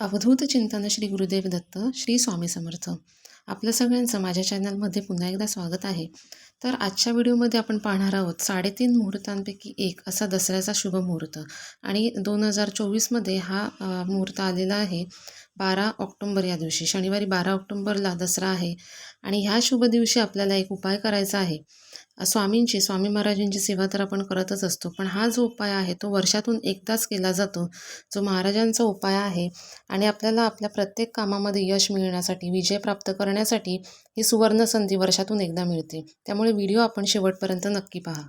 अवधूत चिंतन श्री गुरुदेव दत्त श्री स्वामी समर्थ. आपलं सगळ्यांचं माझ्या चॅनलमध्ये पुन्हा एकदा स्वागत आहे. तर आजच्या व्हिडिओमध्ये आपण पाहणार आहोत 3.5 मुहूर्तांपैकी एक असा दसऱ्याचा शुभ मुहूर्त. आणि 2024मध्ये हा मुहूर्त आलेला आहे 12 ऑक्टोंबर या दिवशी. शनिवारी 12 ऑक्टोंबरला दसरा आहे आणि ह्या शुभ दिवशी आपल्याला एक उपाय करायचा आहे. स्वामी महाराजांची सेवा तर आपण करतच असतो, पण हा जो उपाय आहे तो वर्षातून एकदाच केला जातो, जो महाराजांचा उपाय आहे. आणि आपल्याला आपल्या प्रत्येक कामामध्ये यश मिळण्यासाठी, विजय प्राप्त करण्यासाठी ही सुवर्ण संधी वर्षातून एकदा मिळते. त्यामुळे व्हिडिओ आपण शेवटपर्यंत नक्की पहा.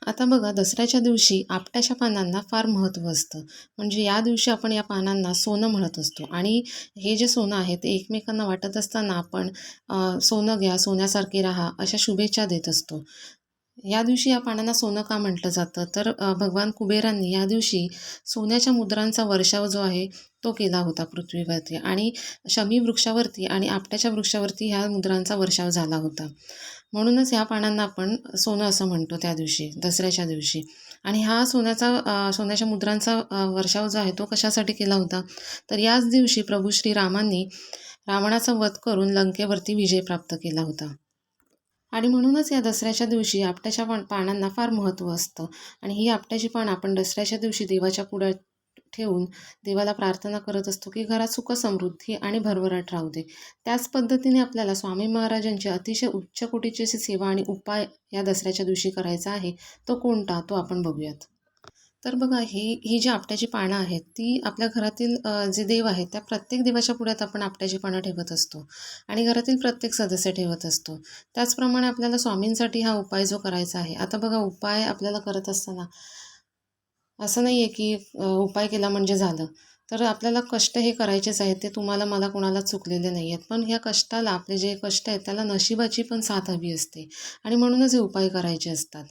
आता बघा, दसऱ्याच्या दिवशी आपट्याच्या पानांना फार महत्त्व असतं. म्हणजे या दिवशी आपण या पानांना सोनं म्हणत असतो आणि हे जे सोनं आहे ते एकमेकांना वाटत असताना आपण सोनं घ्या, सोन्यासारखे राहा अशा शुभेच्छा देत असतो. या दिवशी या पानांना सोनं का म्हटलं जातं, तर भगवान कुबेरांनी या दिवशी सोन्याच्या मुद्रांचा वर्षाव जो आहे तो केला होता पृथ्वीवरती. आणि शमी वृक्षावरती आणि आपट्याच्या वृक्षावरती ह्या मुद्रांचा वर्षाव झाला होता. म्हणूनच ह्या पानांना आपण सोनं असं म्हणतो त्या दिवशी, दसऱ्याच्या दिवशी. आणि हा सोन्याच्या मुद्रांचा वर्षाव जो आहे तो कशासाठी केला होता, तर याच दिवशी प्रभू श्रीरामांनी रावणाचा वध करून लंकेवरती विजय प्राप्त केला होता. आणि म्हणूनच या दसऱ्याच्या दिवशी आपट्याच्या पानांना फार महत्त्व असतं. आणि ही आपट्याची पानं आपण दसऱ्याच्या दिवशी देवाच्या पुढे ठेवून देवाला प्रार्थना करत असतो की घरात सुख समृद्धी आणि भरभराट राहू दे. त्याच पद्धतीने आपल्याला स्वामी महाराजांची अतिशय उच्च कोटीची अशी सेवा आणि उपाय या दसऱ्याच्या दिवशी करायचा आहे. तो कोणता, तो आपण बघूयात. तर बघा, ही जी आपट्याची पानं आहेत ती आपल्या घरातील जे देव आहेत त्या प्रत्येक देवाच्या पुढ्यात आपण आपट्याची पानं ठेवत असतो आणि घरातील प्रत्येक सदस्य ठेवत असतो. त्याचप्रमाणे आपल्याला स्वामींसाठी हा उपाय जो करायचा आहे. आता बघा, उपाय आपल्याला करत असताना असं नाही आहे की उपाय केला म्हणजे झालं. तर आपल्याला कष्ट हे करायचेच आहेत. ते तुम्हाला, मला, कोणाला चुकलेले नाही आहेत. पण ह्या कष्टाला, आपले जे कष्ट आहेत त्याला नशिबाची पण साथ हवी असते आणि म्हणूनच हे उपाय करायचे असतात.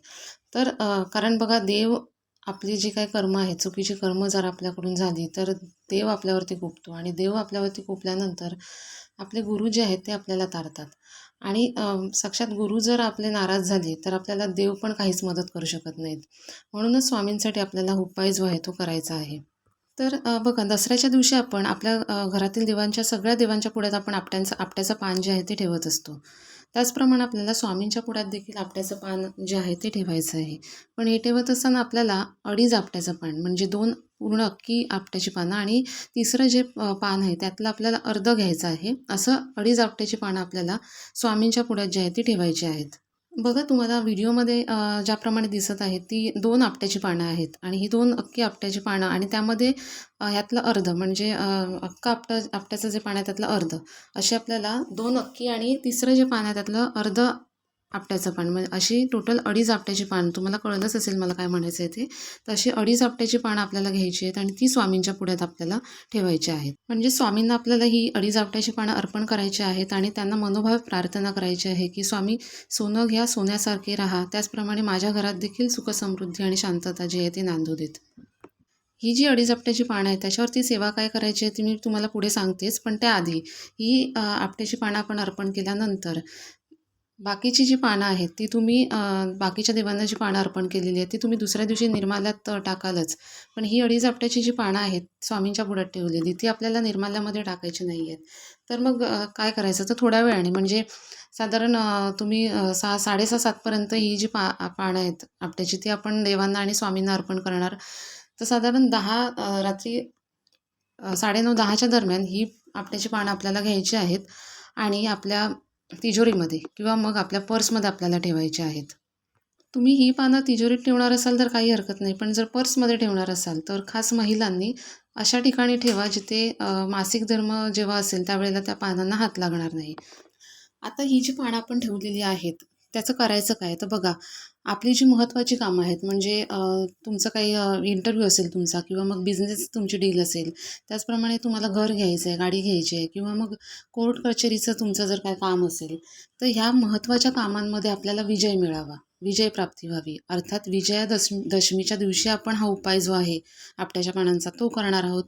तर कारण बघा, देव आपली जी काही कर्म आहेत, चुकीची कर्म जर आपल्याकडून झाली तर देव आपल्यावरती कोपतो आणि देव आपल्यावरती कोपल्यानंतर आपले गुरु जे आहेत ते आपल्याला तारतात. आणि साक्षात गुरु जर आपले नाराज झाले तर आपल्याला देव पण काहीच मदत करू शकत नाहीत. म्हणूनच स्वामींसाठी आपल्याला उपाय जो आहे तो करायचा आहे. तर बघा, दसऱ्याच्या दिवशी आपण आपल्या घरातील सगळ्या देवांच्या पुढ्यात आपण आपट्याचं पान जे आहे ते ठेवत असतो. त्याचप्रमाणे आपल्याला स्वामींच्या पुढ्यात देखील आपट्याचं पान जे आहे ते ठेवायचं आहे. पण हे ठेवत असताना आपल्याला अडीच आपट्याचं पान, म्हणजे 2 पूर्ण अख्खी आपट्याची पानं आणि तिसरं जे पान आहे त्यातलं आपल्याला अर्धं घ्यायचं आहे. असं अडीच आपट्याची पानं आपल्याला स्वामींच्या पुढ्यात जी आहे ती ठेवायची आहेत. बघा, तुम्हाला व्हिडिओमध्ये ज्याप्रमाणे दिसत आहे ती 2 आपट्याची पानं आहेत आणि ही 2 अख्खी आपट्याची पानं आणि त्यामध्ये ह्यातलं अर्धं, म्हणजे अख्खं आपट्याचं जे पान आहे त्यातलं अर्धं, अशी आपल्याला 2 अख्खी आणि तिसरं जे पान आहे त्यातलं अर्धं आपट्याचं पान, म्हणजे अशी टोटल अडीच आपट्याची पानं. तुम्हाला कळलंच असेल मला काय म्हणायचं आहे ते. तर अशी अडीच आपट्याची पानं आपल्याला घ्यायची आहेत आणि ती स्वामींच्या पुढ्यात आपल्याला ठेवायची आहेत. म्हणजे स्वामींना आपल्याला ही अडीच आपट्याची पानं अर्पण करायची आहेत आणि त्यांना मनोभाव प्रार्थना करायची आहे की स्वामी, सोनं घ्या, सोन्यासारखे राहा, त्याचप्रमाणे माझ्या घरात देखील सुख समृद्धी आणि शांतता जी आहे ती नांदू देत. ही जी अडीच आपट्याची पानं आहेत त्याच्यावरती सेवा काय करायची आहे ती मी तुम्हाला पुढे सांगतेच, पण त्याआधी ही आपट्याची पानं आपण अर्पण केल्यानंतर बाकीची जी पानं आहेत ती तुम्ही बाकीच्या देवांना जी पानं अर्पण केलेली आहेत ती तुम्ही दुसऱ्या दिवशी निर्माल्यात टाकालच. पण ही अडीच आपट्याची जी पानं आहेत स्वामींच्या पुढ्यात ठेवलेली, ती आपल्याला निर्माल्यामध्ये टाकायची नाही आहेत. तर मग काय करायचं, तर थोड्या वेळाने, म्हणजे साधारण तुम्ही 6:30 7पर्यंत ही जी पानं आहेत आपट्याची ती आपण देवांना आणि स्वामींना अर्पण करणार. तर साधारण 10 रात्री 9:30-10च्या दरम्यान ही आपट्याची पानं आपल्याला घ्यायची आहेत आणि आपल्या तिजोरीमध्ये किंवा मग आपल्या पर्समध्ये आपल्याला ठेवायची आहेत. तुम्ही ही पानं तिजोरीत ठेवणार असाल तर काही हरकत नाही, पण जर पर्समध्ये ठेवणार असाल तर खास महिलांनी अशा ठिकाणी ठेवा जिथे मासिक धर्म जेव्हा असेल त्यावेळेला त्या पानांना हात लागणार नाही. आता ही जी पानं आपण ठेवलेली आहेत त्याचं करायचं काय, तर बघा, आपली जी महत्त्वाची कामं आहेत, म्हणजे तुमचं काही इंटरव्ह्यू असेल तुमचा किंवा मग बिझनेस तुमची डील असेल, त्याचप्रमाणे तुम्हाला घर घ्यायचं आहे, गाडी घ्यायची आहे किंवा मग कोर्ट कचेरीचं तुमचं जर काय काम असेल, तर ह्या महत्त्वाच्या कामांमध्ये आपल्याला विजय मिळावा, विजय प्राप्ती व्हावी. अर्थात दशमीच्या दिवशी आपण हा उपाय जो आहे आपट्याच्या पानांचा तो करणार आहोत.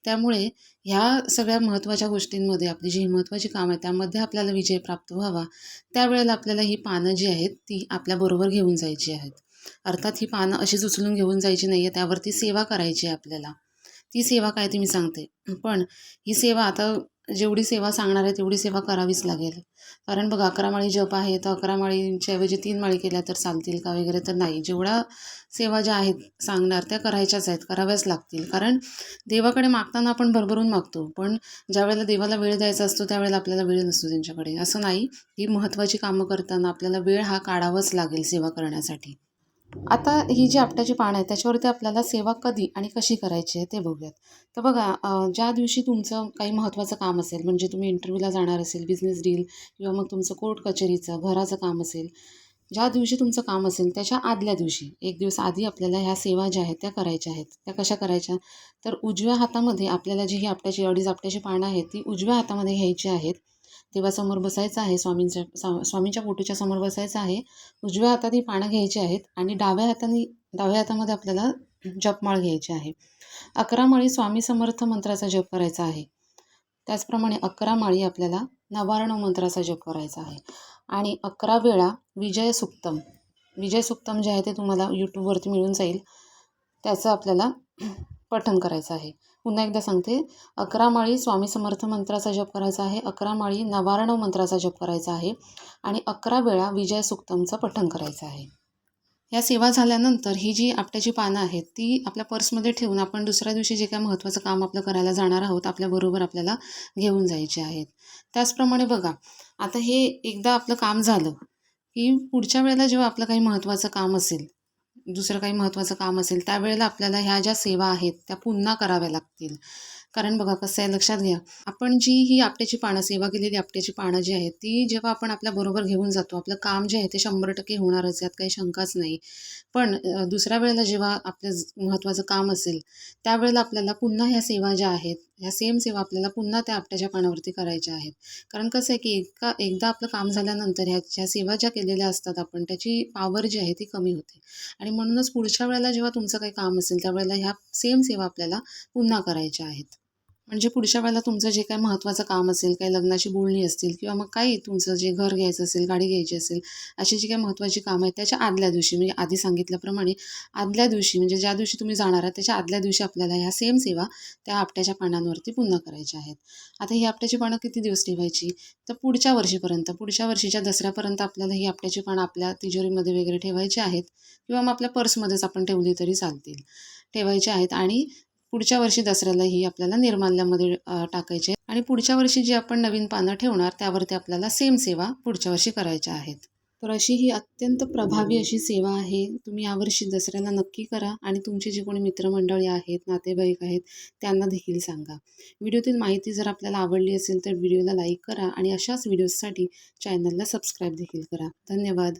त्यामुळे ह्या सगळ्या महत्त्वाच्या गोष्टींमध्ये, आपली जी महत्त्वाची कामं आहे त्यामध्ये आपल्याला विजय प्राप्त व्हावा, त्यावेळेला आपल्याला ही पानं जी आहेत ती आपल्याबरोबर घेऊन जायची आहेत. अर्थात ही पानं अशीच उचलून घेऊन जायची नाही आहे, त्यावरती सेवा करायची आहे आपल्याला. ती सेवा काय ती मी सांगते. पण ही सेवा आता जेवढी सेवा सांगणार आहे तेवढी सेवा करावीच लागेल. कारण बघा 11 माळी जप आहे, तर 11 माळींच्या ऐवजी 3 माळी केल्या तर चालतील का वगैरे तर नाही. जेवढ्या सेवा ज्या आहेत सांगणार त्या करायच्याच आहेत, कराव्याच लागतील. कारण देवाकडे मागताना आपण भरभरून मागतो, पण ज्यावेळेला देवाला वेळ द्यायचा असतो त्यावेळेला आपल्याला वेळ नसतो त्यांच्याकडे. असं नाही, ही महत्त्वाची कामं करताना आपल्याला वेळ हा काढावाच लागेल सेवा करण्यासाठी. आता ही जी आपट्याची पानं आहेत त्याच्यावरती आपल्याला सेवा कधी आणि कशी करायची आहे ते बघूयात. तर बघा ज्या दिवशी तुमचं काही महत्त्वाचं काम असेल, म्हणजे तुम्ही इंटरव्ह्यूला जाणार असेल, बिझनेस डील किंवा मग तुमचं कोर्ट कचेरीचं, घराचं काम असेल, ज्या दिवशी तुमचं काम असेल त्याच्या आदल्या दिवशी, एक दिवस आधी आपल्याला ह्या सेवा ज्या आहेत त्या करायच्या आहेत. त्या कशा करायच्या? तर उजव्या हातामध्ये आपल्याला जी ही आपट्याची अडीच आपट्याची पानं आहेत ती उजव्या हातामध्ये घ्यायची आहेत. देवासमोर बसायचं आहे, स्वामींच्या फोटोच्या समोर बसायचं आहे. उजव्या हातात ही पानं घ्यायची आहेत आणि डाव्या हातामध्ये आपल्याला जपमाळ घ्यायची आहे. 11 माळी स्वामी समर्थ मंत्राचा जप करायचा आहे. त्याचप्रमाणे 11 माळी आपल्याला नवार्णव मंत्राचा जप करायचा आहे आणि 11 वेळा विजय सुक्तम. विजय सुक्तम जे आहे ते तुम्हाला यूट्यूबवरती मिळून जाईल. त्याचं आपल्याला पठण करायचं आहे. पुन्हा एकदा सांगते, 11 माळी स्वामी समर्थ मंत्राचा जप करायचा आहे, 11 माळी नवार्णव मंत्राचा जप करायचा आहे आणि 11 वेळा विजय सुक्तमचं पठण करायचं आहे. या सेवा झाल्यानंतर ही जी आपट्याची पानं आहेत ती आपल्या पर्समध्ये ठेवून आपण दुसऱ्या दिवशी जे काय महत्त्वाचं काम आपलं करायला जाणार आहोत आपल्याबरोबर आपल्याला घेऊन जायचे आहेत. त्याचप्रमाणे बघा, आता हे एकदा आपलं काम झालं की पुढच्या वेळेला जेव्हा आपलं काही महत्त्वाचं काम असेल, दुसरं काही महत्त्वाचं काम असेल, त्यावेळेला आपल्याला ह्या ज्या सेवा आहेत त्या पुन्हा कराव्या लागतील. कारण बघा कसं आहे, लक्षात घ्या, आपण जी ही आपट्याची पानं, सेवा केलेली आपट्याची पानं जी आहेत ती जेव्हा आपण आपल्याबरोबर घेऊन जातो, आपलं काम जे आहे ते 100% होणारच, यात काही शंकाच नाही. पण दुसऱ्या वेळेला जेव्हा आपलं महत्त्वाचं काम असेल त्यावेळेला आपल्याला पुन्हा ह्या सेवा ज्या आहेत, ह्या सेम सेवा आपल्याला पुन्हा त्या आपट्याच्या पानावरती करायच्या आहेत. कारण कसं आहे की एकदा आपलं काम झाल्यानंतर ह्या सेवा ज्या केलेल्या असतात आपण, त्याची पॉवर जी आहे ती कमी होते आणि म्हणूनच पुढच्या वेळेला जेव्हा तुमचं काही काम असेल त्यावेळेला ह्या सेम सेवा आपल्याला पुन्हा करायच्या आहेत. म्हणजे पुढच्या वेळेला तुमचं जे काही महत्त्वाचं काम असेल, काही लग्नाची बोलणी असतील किंवा मग काही तुमचं जे घर घ्यायचं असेल, गाडी घ्यायची असेल, अशी जी काही महत्त्वाची कामं आहेत त्याच्या आदल्या दिवशी, म्हणजे आधी सांगितल्याप्रमाणे आदल्या दिवशी, म्हणजे ज्या दिवशी तुम्ही जाणार आहात त्याच्या आदल्या दिवशी आपल्याला ह्या सेम सेवा त्या आपट्याच्या पानांवरती पुन्हा करायच्या आहेत. आता ही आपट्याची पानं किती दिवस ठेवायची? तर पुढच्या वर्षीपर्यंत, पुढच्या वर्षीच्या दसऱ्यापर्यंत आपल्याला ही आपट्याची पानं आपल्या तिजोरीमध्ये वगैरे ठेवायची आहेत किंवा मग आपल्या पर्समध्येच आपण ठेवली तरी चालतील, ठेवायचे आहेत. आणि पुढच्या वर्षी दसऱ्याला ही आपल्याला निर्माल्यामध्ये टाकायची आहे आणि पुढच्या वर्षी जी आपण नवीन पानं ठेवणार त्यावरती आपल्याला सेम सेवा पुढच्या वर्षी करायच्या आहेत. तर अशी ही अत्यंत प्रभावी अशी सेवा आहे. तुम्ही यावर्षी दसऱ्याला नक्की करा आणि तुमचे जे कोणी मित्रमंडळी आहेत, नातेवाईक आहेत त्यांना देखील सांगा. व्हिडिओतील माहिती जर आपल्याला आवडली असेल तर व्हिडिओला लाईक करा आणि अशाच व्हिडिओजसाठी चॅनलला सबस्क्राईब देखील करा. धन्यवाद.